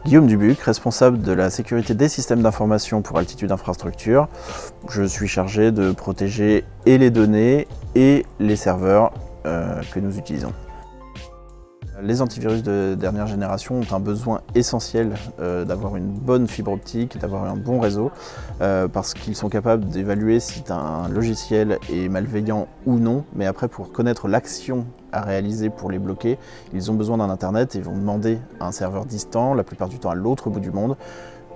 Guillaume Dubuc, responsable de la sécurité des systèmes d'information pour Altitude Infrastructure. Je suis chargé de protéger et les données et les serveurs que nous utilisons. Les antivirus de dernière génération ont un besoin essentiel d'avoir une bonne fibre optique, d'avoir un bon réseau, parce qu'ils sont capables d'évaluer si un logiciel est malveillant ou non, mais après pour connaître l'action à réaliser pour les bloquer, ils ont besoin d'un internet et vont demander à un serveur distant, la plupart du temps à l'autre bout du monde,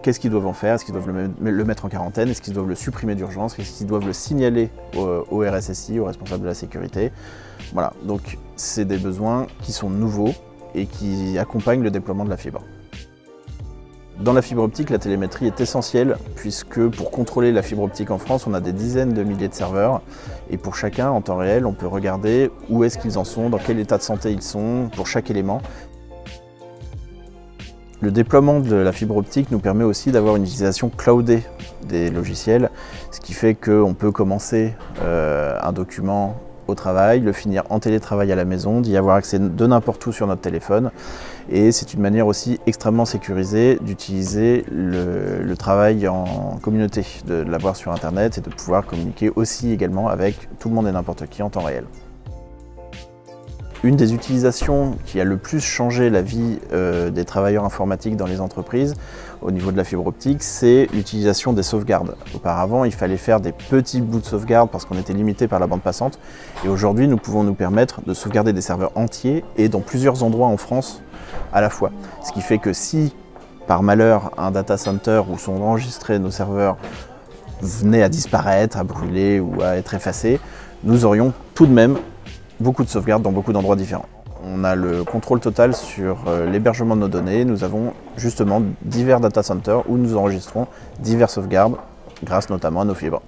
qu'est-ce qu'ils doivent en faire, est-ce qu'ils doivent le mettre en quarantaine, est-ce qu'ils doivent le supprimer d'urgence, est-ce qu'ils doivent le signaler au RSSI, au responsable de la sécurité. Voilà, donc c'est des besoins qui sont nouveaux et qui accompagnent le déploiement de la fibre. Dans la fibre optique, la télémétrie est essentielle puisque pour contrôler la fibre optique en France, on a des dizaines de milliers de serveurs et pour chacun, en temps réel, on peut regarder où est-ce qu'ils en sont, dans quel état de santé ils sont pour chaque élément. Le déploiement de la fibre optique nous permet aussi d'avoir une utilisation cloudée des logiciels, ce qui fait qu'on peut commencer un document au travail, le finir en télétravail à la maison, d'y avoir accès de n'importe où sur notre téléphone. Et c'est une manière aussi extrêmement sécurisée d'utiliser le travail en communauté, de l'avoir sur Internet et de pouvoir communiquer aussi également avec tout le monde et n'importe qui en temps réel. Une des utilisations qui a le plus changé la vie des travailleurs informatiques dans les entreprises au niveau de la fibre optique, c'est l'utilisation des sauvegardes. Auparavant, il fallait faire des petits bouts de sauvegarde parce qu'on était limité par la bande passante. Et aujourd'hui, nous pouvons nous permettre de sauvegarder des serveurs entiers et dans plusieurs endroits en France à la fois. Ce qui fait que si, par malheur, un data center où sont enregistrés nos serveurs venait à disparaître, à brûler ou à être effacé, nous aurions tout de même beaucoup de sauvegardes dans beaucoup d'endroits différents. On a le contrôle total sur l'hébergement de nos données. Nous avons justement divers data centers où nous enregistrons diverses sauvegardes grâce notamment à nos fibres.